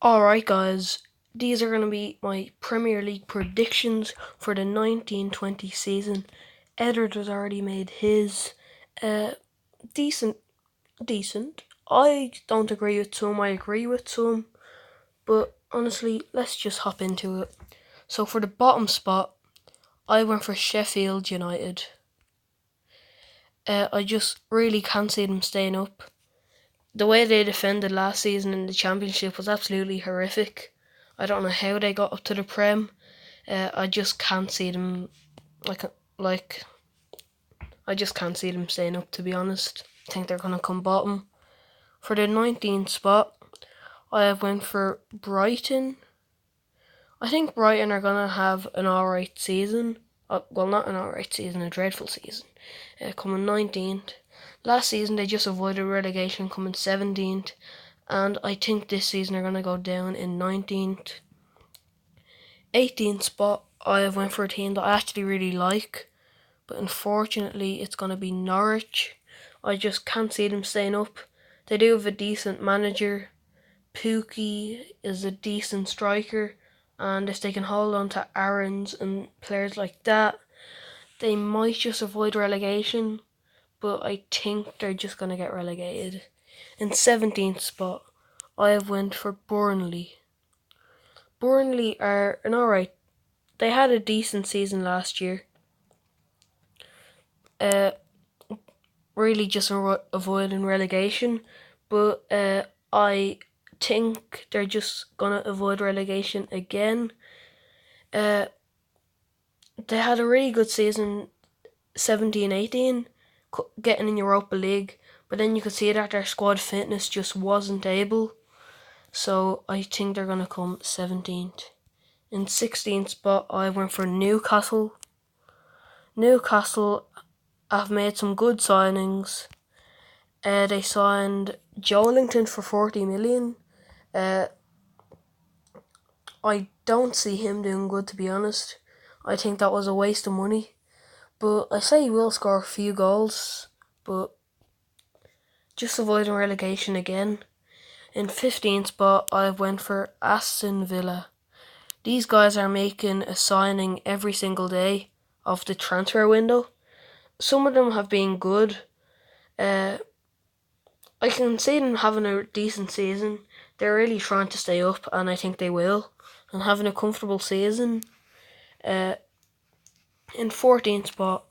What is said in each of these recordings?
Alright, guys, these are going to be my Premier League predictions for the 1920 season. Edward has already made his. Uh, decent, decent. I don't agree with some, I agree with some, but honestly, let's just hop into it. So, for the bottom spot, I went for Sheffield United. I just really can't see them staying up. The way they defended last season in the Championship was absolutely horrific. I don't know how they got up to the Prem. I just can't see them like like I just can't see them staying up, to be honest. I think they're gonna come bottom. For the 19th spot, I have went for Brighton. I think Brighton are gonna have an alright season. Well, not an alright season, a dreadful season. Coming 19th. Last season they just avoided relegation, coming 17th, and I think this season they're gonna go down in 19th. 18th spot, I have went for a team that I actually really like, but unfortunately it's going to be Norwich. I just can't see them staying up. They do have a decent manager. Pookie is a decent striker, and if they can hold on to Aarons and players like that, they might just avoid relegation, but I think they're just going to get relegated. In 17th spot, I have went for Burnley. Burnley are an alright. They had a decent season last year. Uh, really just avoiding relegation, but I think they're just gonna avoid relegation again. Uh, they had a really good season, 17-18, getting in Europa League, but then you could see that their squad fitness just wasn't able. So I think they're gonna come 17th. In 16th spot, I went for Newcastle. Newcastle have made some good signings. They signed Joelinton for 40 million. Uh, I don't see him doing good, to be honest. I think that was a waste of money. But I say he will score a few goals, but just avoiding relegation again. In 15th spot, I went for Aston Villa. These guys are making a signing every single day of the transfer window. Some of them have been good. Uh, I can see them having a decent season. They're really trying to stay up, and I think they will. And having a comfortable season. Uh, in 14th spot,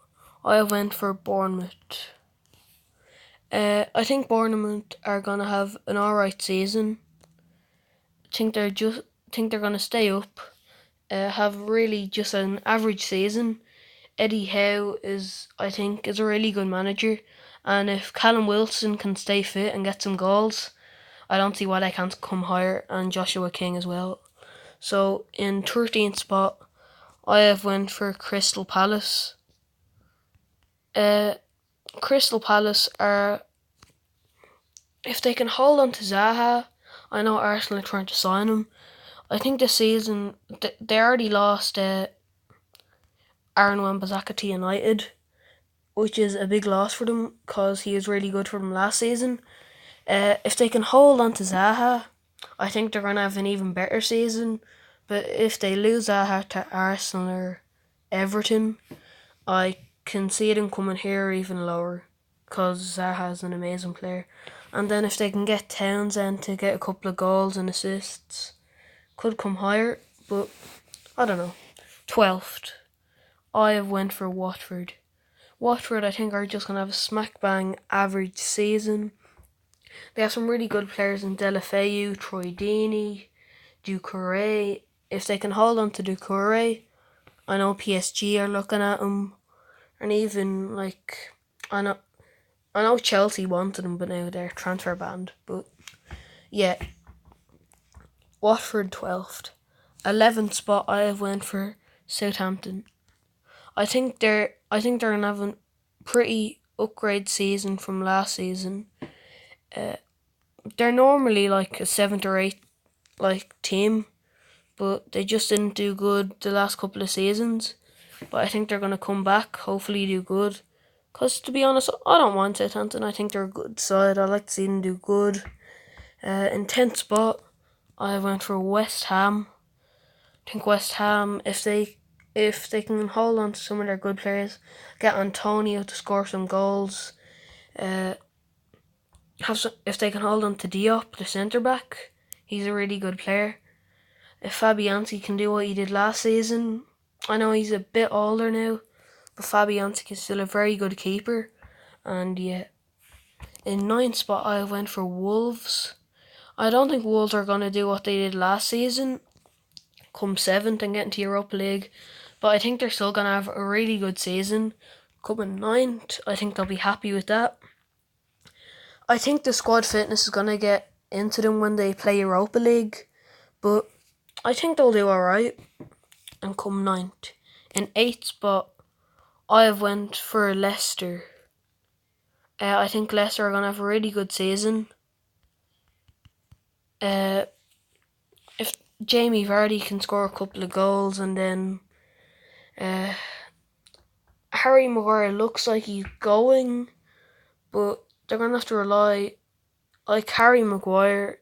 I went for Bournemouth. I think Bournemouth are gonna have an alright season. Think they're gonna stay up. Have really just an average season. Eddie Howe is a really good manager, and if Callum Wilson can stay fit and get some goals, I don't see why they can't come higher, and Joshua King as well. So in 13th spot, I have went for Crystal Palace. Crystal Palace are, if they can hold on to Zaha, I know Arsenal are trying to sign him. I think this season they already lost Aaron Wan-Bissaka to United, which is a big loss for them because he was really good for them last season. If they can hold on to Zaha, I think they're going to have an even better season. But if they lose Zaha to Arsenal or Everton, I can see them coming here even lower because Zaha is an amazing player. And then if they can get Townsend to get a couple of goals and assists, could come higher. But I don't know. 12th, I have went for Watford. Watford, I think, are just going to have a smack bang average season. They have some really good players in Deulofeu, Troy Deeney, Doucouré. If they can hold on to Doucouré, I know PSG are looking at him, and even I know I know Chelsea wanted him, but now they're transfer banned. But yeah, Watford 12th, 11th spot. I have went for Southampton. I think they're gonna have a pretty upgrade season from last season. They're normally like a seventh or eighth team, but they just didn't do good the last couple of seasons. But I think they're gonna come back. Hopefully, do good. Cause to be honest, I don't want Southampton. I think they're a good side. I like to see them do good. In 10th spot, I went for West Ham. I think West Ham, if they can hold on to some of their good players, get Antonio to score some goals, if they can hold on to Diop, the centre back, he's a really good player. If Fabianski can do what he did last season, I know he's a bit older now, but Fabianski is still a very good keeper. And yeah, in ninth spot I went for Wolves. I don't think Wolves are going to do what they did last season, come 7th and get into Europa League, but I think they're still going to have a really good season. Coming 9th, I think they'll be happy with that. I think the squad fitness is going to get into them when they play Europa League, but I think they'll do alright and come 9th. In 8th spot, I went for Leicester. I think Leicester are going to have a really good season. If Jamie Vardy can score a couple of goals, and then Harry Maguire looks like he's going, but they're going to have to rely, like Harry Maguire,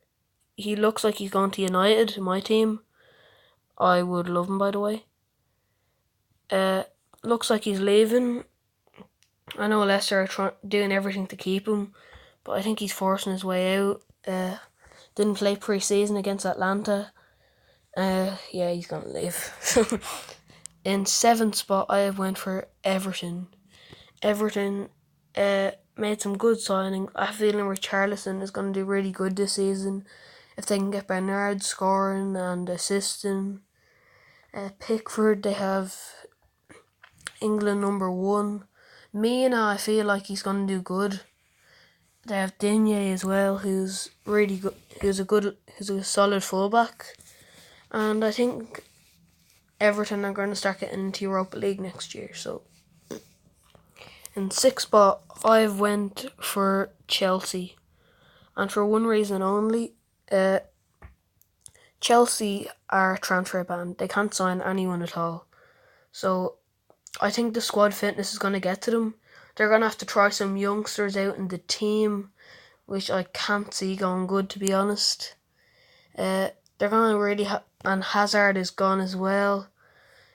he looks like he's going to United, my team. I would love him, by the way. Looks like he's leaving. I know Leicester are doing everything to keep him, but I think he's forcing his way out. Didn't play pre-season against Atlanta. Yeah, he's going to leave. In 7th spot, I went for Everton. Everton made some good signing. I have a feeling Richarlison is going to do really good this season if they can get Bernard scoring and assisting. Pickford, they have England number 1. Mina, I feel like he's going to do good. They have Digne as well, who's really good. Who's a solid fullback, and I think Everton are going to start getting into Europa League next year. So, in 6th spot, I went for Chelsea, and for one reason only. Chelsea are transfer banned. They can't sign anyone at all. So, I think the squad fitness is going to get to them. They're going to have to try some youngsters out in the team, which I can't see going good, to be honest. They're going to really and Hazard is gone as well.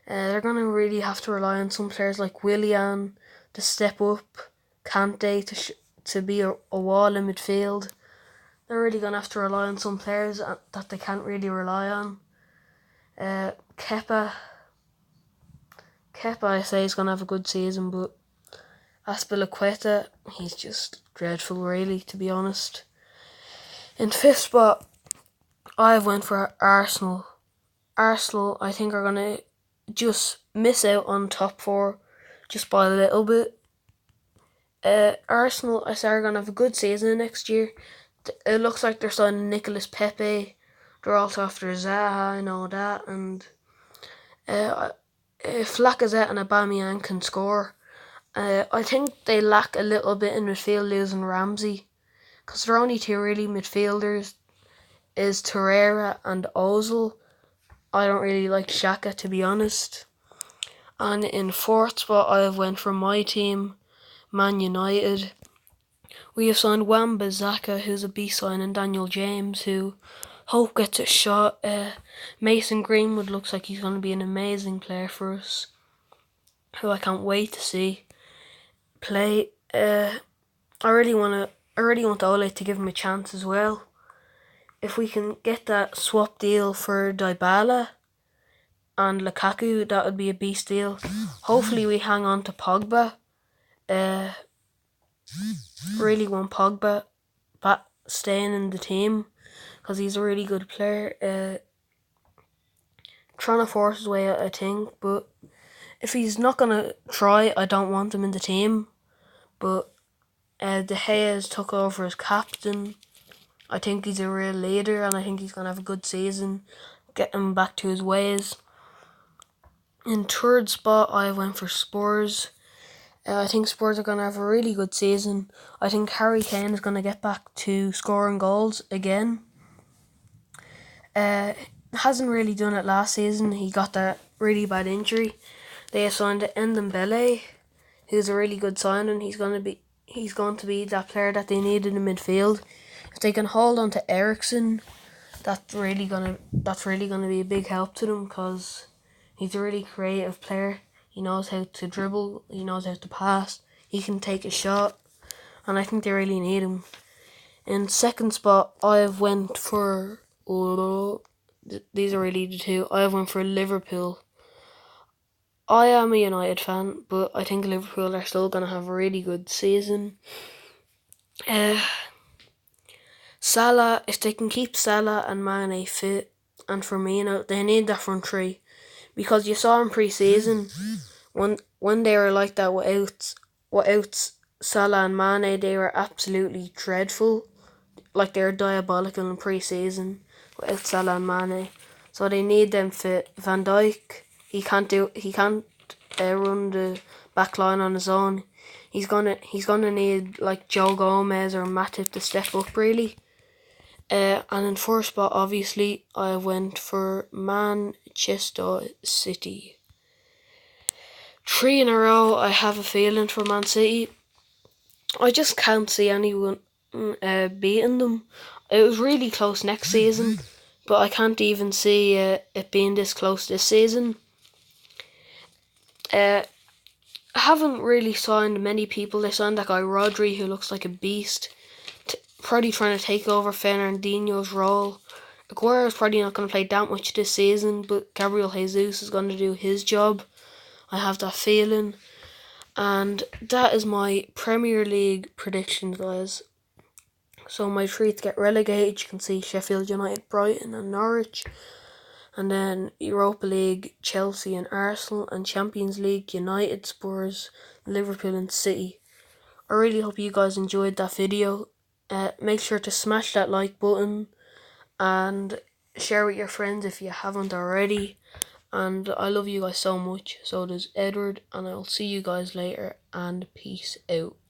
They're going to really have to rely on some players like Willian to step up, Kante to be a wall in midfield. They're really going to have to rely on some players that they can't really rely on. Kepa, I say, is going to have a good season, but Azpilicueta, he's just dreadful, really, to be honest. In 5th spot, I went for Arsenal. Arsenal, I think, are going to just miss out on top 4 just by a little bit. Arsenal, I say, are going to have a good season next year. It looks like they're signing Nicolas Pepe. They're also after Zaha and all that. And if Lacazette and Aubameyang can score, I think they lack a little bit in midfield, losing Ramsey, because their only 2 really midfielders is Torreira and Ozil. I don't really like Xhaka, to be honest. And in 4th spot, I went for my team, Man United. We have signed Wan-Bissaka, who's a beast sign, and Daniel James, who hope gets a shot. Mason Greenwood looks like he's going to be an amazing player for us, who I can't wait to see play. I really want Ole to give him a chance as well. If we can get that swap deal for Dybala and Lukaku, that would be a beast deal. Hopefully we hang on to Pogba. Really want Pogba staying in the team, because he's a really good player. Trying to force his way out, I think, but if he's not going to try, I don't want him in the team. But De Gea has took over as captain. I think he's a real leader, and I think he's going to have a good season, get him back to his ways. In 3rd spot, I went for Spurs. I think Spurs are going to have a really good season. I think Harry Kane is going to get back to scoring goals again. Hasn't really done it last season. He got that really bad injury. They have signed Ndombele, who's a really good signing. He's going to be that player that they need in the midfield. If they can hold on to Eriksen, that's really gonna be a big help to them because he's a really creative player. He knows how to dribble. He knows how to pass. He can take a shot, and I think they really need him. In second spot, I have went for these are really the two. I have went for Liverpool. I am a United fan, but I think Liverpool are still gonna have a really good season. Salah, if they can keep Salah and Mane fit, and Firmino, they need that front three because you saw in pre-season when they were like that without Salah and Mane, they were absolutely dreadful. Like they were diabolical in pre-season without Salah and Mane. So they need them fit. Van Dijk, he can't run the back line on his own. He's gonna need like Joe Gomez or Matip to step up really. And in first spot, obviously, I went for Manchester City. 3 in a row, I have a feeling for Man City. I just can't see anyone beating them. It was really close next season, but I can't even see it being this close this season. I haven't really signed many people. They signed that guy Rodri, who looks like a beast, probably trying to take over Fernandinho's role. Aguero's probably not going to play that much this season, but Gabriel Jesus is going to do his job. I have that feeling. And that is my Premier League predictions, guys. So my 3 to get relegated, you can see Sheffield United, Brighton and Norwich. And then Europa League, Chelsea and Arsenal. And Champions League, United, Spurs, Liverpool and City. I really hope you guys enjoyed that video. Make sure to smash that like button and share with your friends if you haven't already. And I love you guys so much. So does Edward, and I'll see you guys later, and peace out.